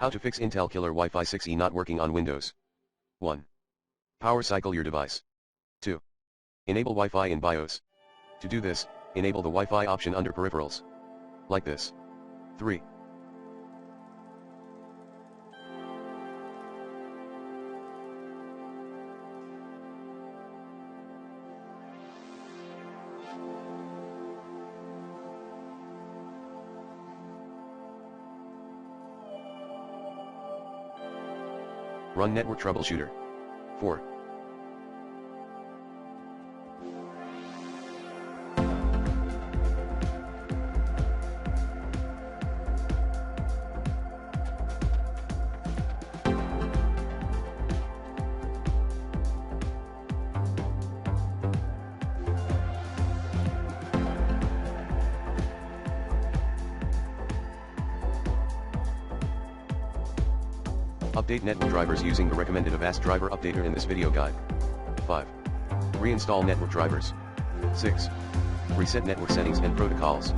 How to fix Intel Killer Wi-Fi 6E not working on Windows. 1. Power cycle your device. 2. Enable Wi-Fi in BIOS. To do this, enable the Wi-Fi option under Peripherals. Like this. 3. Run Network Troubleshooter. 4. Update network drivers using the recommended Avast driver updater in this video guide. 5. Reinstall network drivers. 6. Reset network settings and protocols.